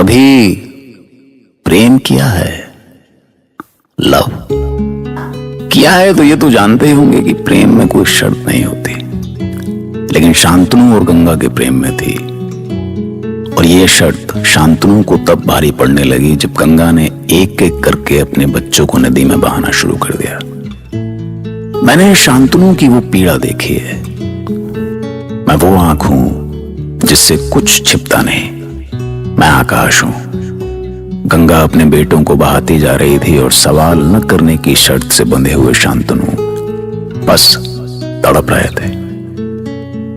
कभी प्रेम किया है? लव किया है तो ये तो जानते ही होंगे कि प्रेम में कोई शर्त नहीं होती, लेकिन शांतनु और गंगा के प्रेम में थी। और ये शर्त शांतनु को तब भारी पड़ने लगी जब गंगा ने एक एक करके अपने बच्चों को नदी में बहाना शुरू कर दिया। मैंने शांतनु की वो पीड़ा देखी है। मैं वो आंख हूं जिससे कुछ छिपता नहीं। मैं आकाश हूं। गंगा अपने बेटों को बहाती जा रही थी और सवाल न करने की शर्त से बंधे हुए शांतनु बस तड़प रहे थे।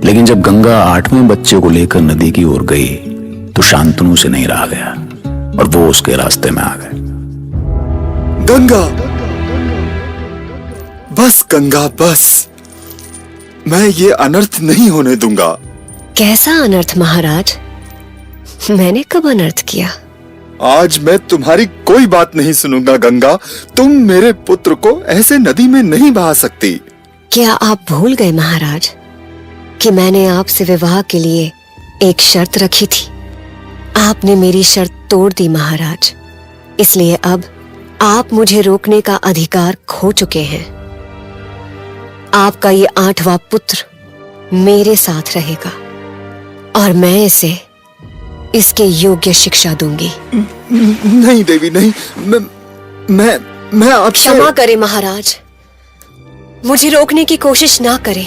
लेकिन जब गंगा 8वें बच्चे को लेकर नदी की ओर गई तो शांतनु से नहीं रहा गया और वो उसके रास्ते में आ गए। गंगा, बस गंगा बस, मैं ये अनर्थ नहीं होने दूंगा। कैसा अनर्थ महाराज? मैंने कब अनर्थ किया? आज मैं तुम्हारी कोई बात नहीं सुनूंगा गंगा। तुम मेरे पुत्र को ऐसे नदी में नहीं बहा सकती। क्या आप भूल गए महाराज कि मैंने आपसे विवाह के लिए एक शर्त रखी थी? आपने मेरी शर्त तोड़ दी महाराज, इसलिए अब आप मुझे रोकने का अधिकार खो चुके हैं। आपका ये 8वां पुत्र मेरे साथ रहेगा और मैं इसे इसके योग्य शिक्षा दूंगी। नहीं देवी नहीं, मैं आपसे क्षमा करें महाराज, मुझे रोकने की कोशिश ना करें।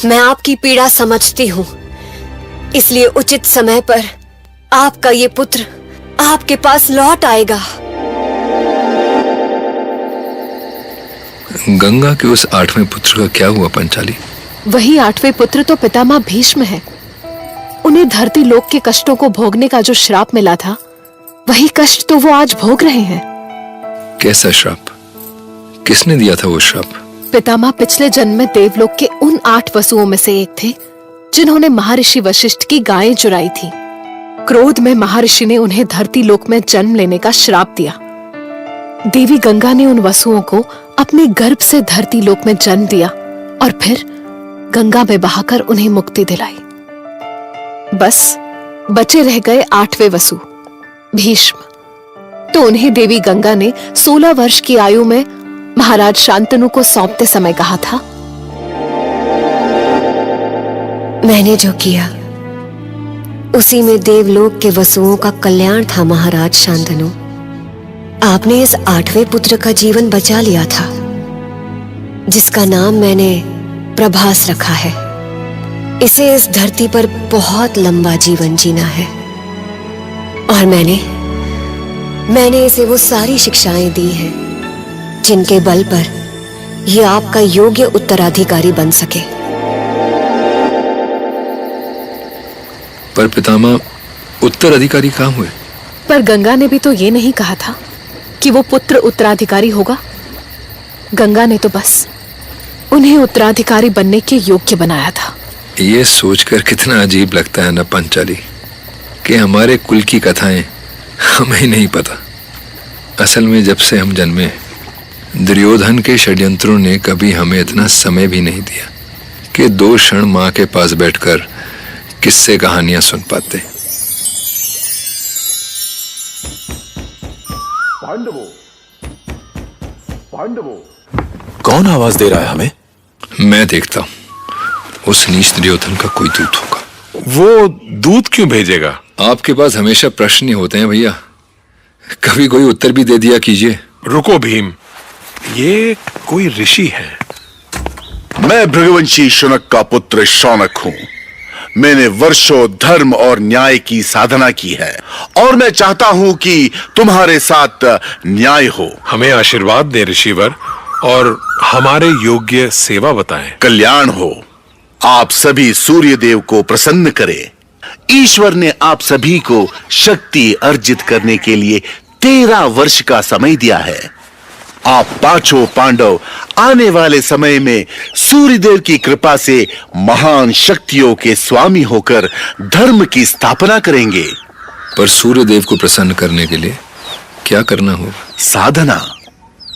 मैं आपकी पीड़ा समझती हूं, इसलिए उचित समय पर आपका ये पुत्र आपके पास लौट आएगा। गंगा के उस 8वें पुत्र का क्या हुआ पंचाली? वही 8वें पुत्र तो पितामह भीष्म है। उन्हें धरती लोक के कष्टों को भोगने का जो श्राप मिला था, वही कष्ट तो वो आज भोग रहे हैं। कैसा श्राप? किसने दिया था वो श्राप? पितामह पिछले जन्म में देवलोक के उन 8 वसुओं में से एक थे जिन्होंने महर्षि वशिष्ठ की गायें चुराई थी। क्रोध में महर्षि ने उन्हें धरती लोक में जन्म लेने का श्राप दिया। देवी गंगा ने उन वसुओं को अपने गर्भ से धरती लोक में जन्म दिया और फिर गंगा में बहाकर उन्हें मुक्ति दिलाई। बस बचे रह गए 8वें वसु भीष्म। तो उन्हें देवी गंगा ने 16 वर्ष की आयु में महाराज शांतनु को सौंपते समय कहा था, मैंने जो किया उसी में देवलोक के वसुओं का कल्याण था। महाराज शांतनु, आपने इस 8वें पुत्र का जीवन बचा लिया था, जिसका नाम मैंने प्रभास रखा है। इसे इस धरती पर बहुत लंबा जीवन जीना है और मैंने इसे वो सारी शिक्षाएं दी हैं जिनके बल पर यह आपका योग्य उत्तराधिकारी बन सके। पर पितामह, उत्तराधिकारी कहाँ हुए? पर गंगा ने भी तो ये नहीं कहा था कि वो पुत्र उत्तराधिकारी होगा। गंगा ने तो बस उन्हें उत्तराधिकारी बनने के योग्य बनाया था। ये सोचकर कितना अजीब लगता है ना पंचाली कि हमारे कुल की कथाएं हमें ही नहीं पता। असल में जब से हम जन्मे, दुर्योधन के षड्यंत्रों ने कभी हमें इतना समय भी नहीं दिया कि 2 क्षण माँ के पास बैठकर किस्से कहानियां सुन पाते। पांडवों, कौन आवाज दे रहा है हमें? मैं देखता हूं, उस नीच दुर्योधन का कोई दूत होगा। वो दूत क्यों भेजेगा? आपके पास हमेशा प्रश्न ही होते हैं भैया, कभी कोई उत्तर भी दे दिया कीजिए। रुको भीम, ये कोई ऋषि है। मैं भृगुवंशी शुनक का पुत्र शौनक हूं। मैंने वर्षों धर्म और न्याय की साधना की है और मैं चाहता हूं कि तुम्हारे साथ न्याय हो। हमें आशीर्वाद दे ऋषिवर और हमारे योग्य सेवा बताएं। कल्याण हो। आप सभी सूर्य देव को प्रसन्न करें। ईश्वर ने आप सभी को शक्ति अर्जित करने के लिए 13 वर्ष का समय दिया है। आप 5 पांडव आने वाले समय में सूर्यदेव की कृपा से महान शक्तियों के स्वामी होकर धर्म की स्थापना करेंगे। पर सूर्यदेव को प्रसन्न करने के लिए क्या करना होगा? साधना।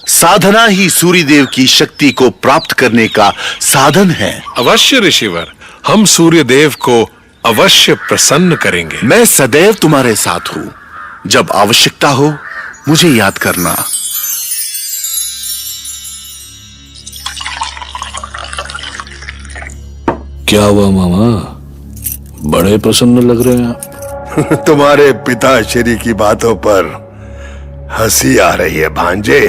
साधना ही सूर्यदेव की शक्ति को प्राप्त करने का साधन है। अवश्य ऋषिवर, हम सूर्यदेव को अवश्य प्रसन्न करेंगे। मैं सदैव तुम्हारे साथ हूं। जब आवश्यकता हो मुझे याद करना। क्या हुआ मामा, बड़े प्रसन्न लग रहे हैं आप। तुम्हारे पिताश्री की बातों पर हंसी आ रही है भांजे।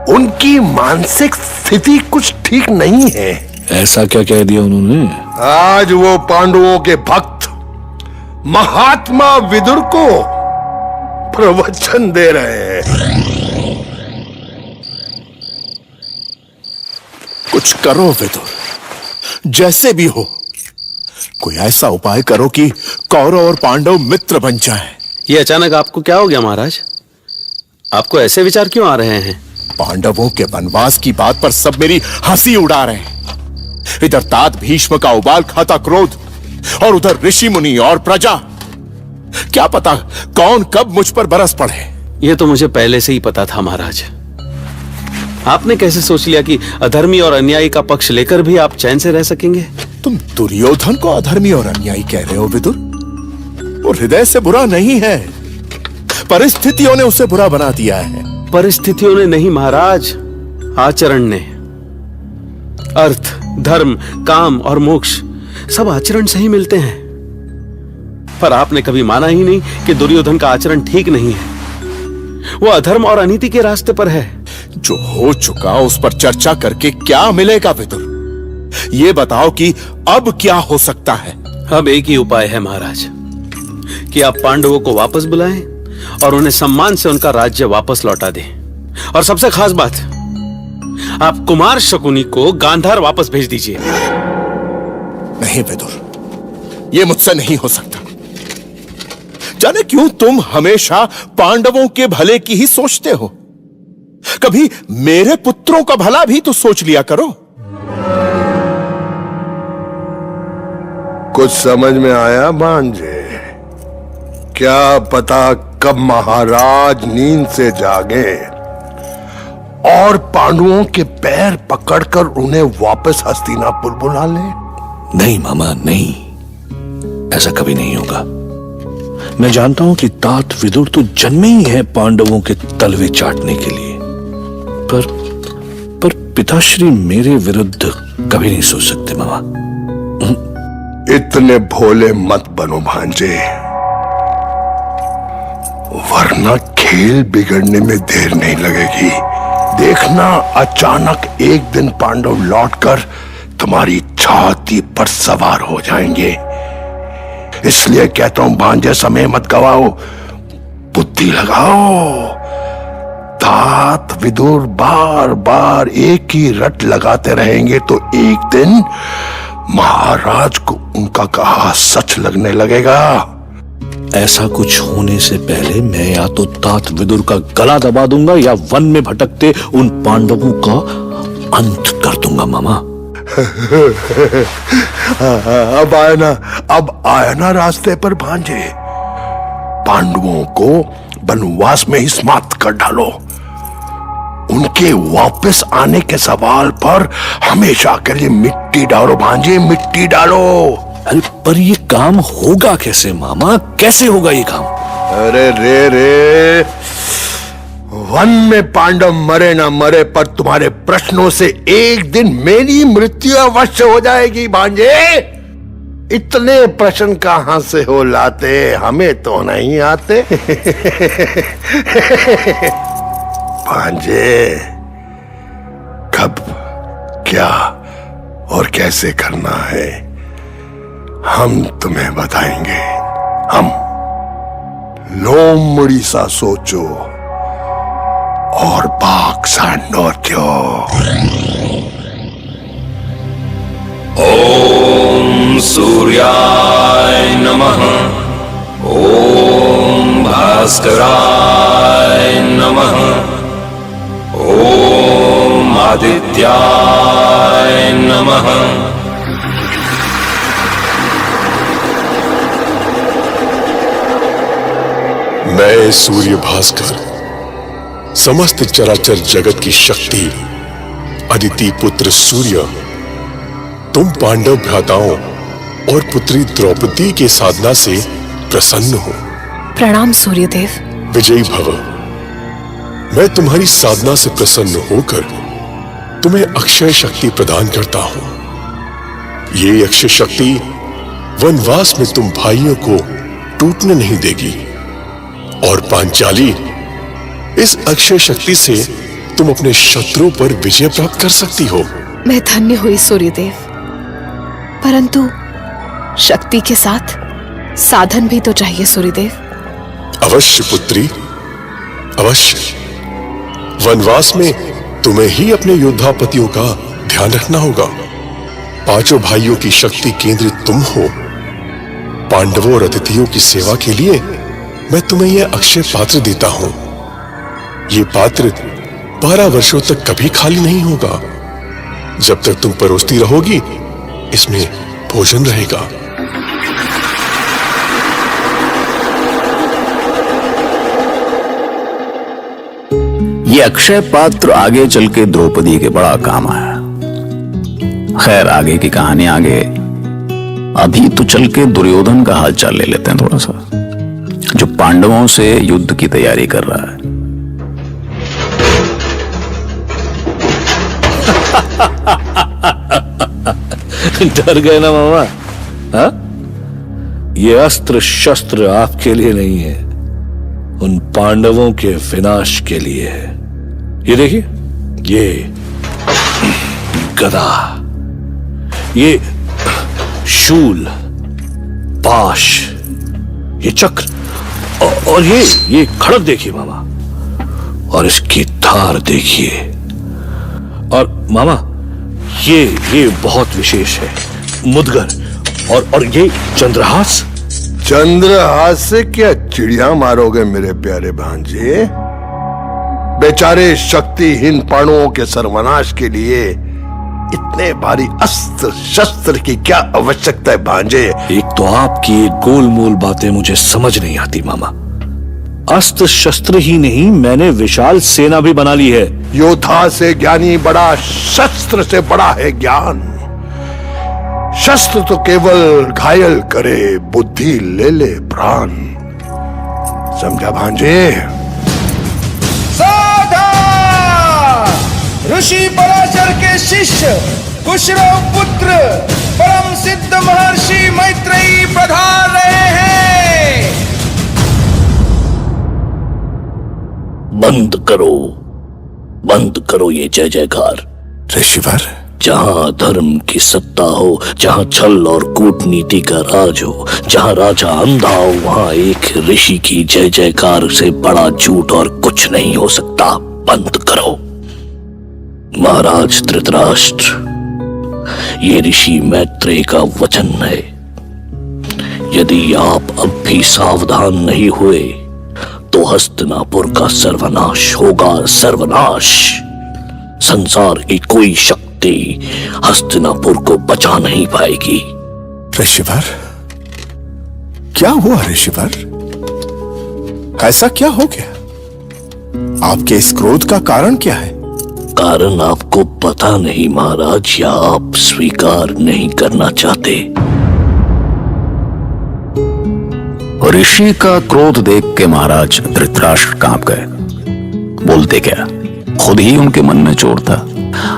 उनकी मानसिक स्थिति कुछ ठीक नहीं है। ऐसा क्या कह दिया उन्होंने। आज वो पांडवों के भक्त महात्मा विदुर को प्रवचन दे रहे हैं। कुछ करो विदुर, जैसे भी हो कोई ऐसा उपाय करो कि कौरव और पांडव मित्र बन जाएं। ये अचानक आपको क्या हो गया महाराज? आपको ऐसे विचार क्यों आ रहे हैं? पांडवों के वनवास की बात पर सब मेरी हंसी उड़ा रहे हैं। इधर तात भीष्म का उबाल खाता क्रोध और उधर ऋषि मुनि और प्रजा। क्या पता कौन कब मुझ पर बरस पड़े। ये तो मुझे पहले से ही पता था महाराज। आपने कैसे सोच लिया कि अधर्मी और अन्यायी का पक्ष लेकर भी आप चैन से रह सकेंगे? तुम दुर्योधन को अधर्मी और अन्यायी कह रहे हो विदुर? वो हृदय से बुरा नहीं है, परिस्थितियों ने उसे बुरा बना दिया है। परिस्थितियों ने नहीं महाराज, आचरण ने। अर्थ, धर्म, काम और मोक्ष सब आचरण से ही मिलते हैं। पर आपने कभी माना ही नहीं कि दुर्योधन का आचरण ठीक नहीं है। वो अधर्म और अनीति के रास्ते पर है। जो हो चुका उस पर चर्चा करके क्या मिलेगा विदुर? ये बताओ कि अब क्या हो सकता है। अब एक ही उपाय है महाराज, कि आप पांडवों को वापस बुलाएं और उन्हें सम्मान से उनका राज्य वापस लौटा दें। और सबसे खास बात, आप कुमार शकुनी को गांधार वापस भेज दीजिए। नहीं विदुर, ये मुझसे नहीं हो सकता। जाने क्यों तुम हमेशा पांडवों के भले की ही सोचते हो। कभी मेरे पुत्रों का भला भी तो सोच लिया करो। कुछ समझ में आया भांजे? क्या पता कब महाराज नींद से जागे और पांडवों के पैर पकड़कर उन्हें वापस हस्तिनापुर बुला ले। नहीं मामा नहीं, ऐसा कभी नहीं होगा। मैं जानता हूं कि तात विदुर तो जन्मे ही है पांडवों के तलवे चाटने के लिए। पर पिताश्री मेरे विरुद्ध कभी नहीं सोच सकते मामा। इतने भोले मत बनो भांजे, वरना खेल बिगड़ने में देर नहीं लगेगी। देखना अचानक एक दिन पांडव लौटकर तुम्हारी छाती पर सवार हो जाएंगे। इसलिए कहता हूं भांजे, समय मत गवाओ, बुद्धि लगाओ। तात विदुर बार बार एक ही रट लगाते रहेंगे तो एक दिन महाराज को उनका कहा सच लगने लगेगा। ऐसा कुछ होने से पहले मैं या तो तात विदुर का गला दबा दूंगा या वन में भटकते उन पांडवों का अंत कर दूंगा मामा। अब आया ना रास्ते पर भांजे। पांडवों को वनवास में ही समाप्त कर डालो। उनके वापस आने के सवाल पर हमेशा के लिए मिट्टी डालो भांजे, मिट्टी डालो। अरे पर ये काम होगा कैसे मामा, कैसे होगा ये काम? अरे रे वन में पांडव मरे ना मरे, पर तुम्हारे प्रश्नों से एक दिन मेरी मृत्यु अवश्य हो जाएगी भांजे। इतने प्रश्न कहां से हो लाते, हमें तो नहीं आते। भांजे, कब क्या और कैसे करना है हम तुम्हें बताएंगे। हम लोमड़ी सा सोचो और बाग सा नोत्यो। ओम सूर्याय नमः। ओम भास्कराय नमः। ओम आदित्याय नमः। मैं सूर्य भास्कर समस्त चराचर जगत की शक्ति अदिति पुत्र सूर्य, तुम पांडव भ्राताओं और पुत्री द्रौपदी के साधना से प्रसन्न हूं। प्रणाम सूर्यदेव। विजयी भव। मैं तुम्हारी साधना से प्रसन्न होकर तुम्हें अक्षय शक्ति प्रदान करता हूं। ये अक्षय शक्ति वनवास में तुम भाइयों को टूटने नहीं देगी और पांचाली, इस अक्षय शक्ति से तुम अपने शत्रु पर विजय प्राप्त कर सकती हो। मैं धन्य हुई सूर्यदेव, परंतु शक्ति के साथ साधन भी तो चाहिए सूर्यदेव। अवश्य पुत्री, अवश्य। वनवास में तुम्हें ही अपने योद्धापतियों का ध्यान रखना होगा। पांचों भाइयों की शक्ति केंद्रित तुम हो। पांडवों और अतिथियों की सेवा के लिए मैं तुम्हें यह अक्षय पात्र देता हूं। ये पात्र 12 वर्षों तक कभी खाली नहीं होगा। जब तक तुम परोसती रहोगी, इसमें भोजन रहेगा। ये अक्षय पात्र आगे चल के द्रौपदी के बड़ा काम आया। खैर, आगे की कहानी आगे। अभी तो चल के दुर्योधन का हाल चाल ले लेते हैं थोड़ा सा, जो पांडवों से युद्ध की तैयारी कर रहा है। डर गए ना मामा? हा? ये अस्त्र शस्त्र आपके लिए नहीं है, उन पांडवों के विनाश के लिए है। ये देखिए, ये गदा, ये शूल, पाश, ये चक्र और ये खड़ग देखिए मामा, और इसकी धार देखिए। और मामा, ये बहुत विशेष है, मुदगर। और ये चंद्रहास। चंद्रहास से क्या चिड़िया मारोगे मेरे प्यारे भांजे? बेचारे शक्तिहीन पांडवों के सर्वनाश के लिए इतने भारी अस्त्र शस्त्र की क्या आवश्यकता है भांजे? एक तो आपकी ये गोलमोल बातें मुझे समझ नहीं आती मामा। अस्त्र शस्त्र ही नहीं, मैंने विशाल सेना भी बना ली है। योद्धा से ज्ञानी बड़ा, शस्त्र से बड़ा है ज्ञान। शस्त्र तो केवल घायल करे, बुद्धि ले ले प्राण। समझा भांजे? ऋषि पराशर के शिष्य कुशरव पुत्र परम सिद्ध महर्षि मैत्रेयी पधार रहे हैं। बंद करो ये जय जयकार। ऋषिवर, जहां धर्म की सत्ता हो, जहां छल और कूटनीति का राज हो, जहां राजा अंधा हो, वहां एक ऋषि की जय जयकार से बड़ा झूठ और कुछ नहीं हो सकता। बंद करो। महाराज धृतराष्ट्र, ये ऋषि मैत्रेय का वचन है। यदि आप अब भी सावधान नहीं हुए तो हस्तिनापुर का सर्वनाश होगा, सर्वनाश। संसार की कोई शक्ति हस्तिनापुर को बचा नहीं पाएगी। ऋषिवर, क्या हुआ ऋषिवर? ऐसा क्या हो गया? आपके इस क्रोध का कारण क्या है? कारण आपको पता नहीं महाराज, या आप स्वीकार नहीं करना चाहते। ऋषि का क्रोध देख के महाराज धृतराष्ट्र कांप गए। बोलते क्या, खुद ही उनके मन में चोट था।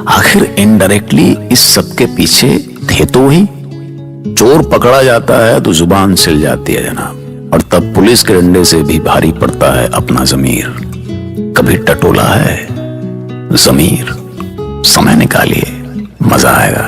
आखिर इनडायरेक्टली इस सब के पीछे थे तो ही। चोर पकड़ा जाता है तो जुबान सिल जाती है जनाब, और तब पुलिस के डंडे से भी भारी पड़ता है अपना जमीर। कभी टटोला है जमीर? समय निकालिए, मजा आएगा।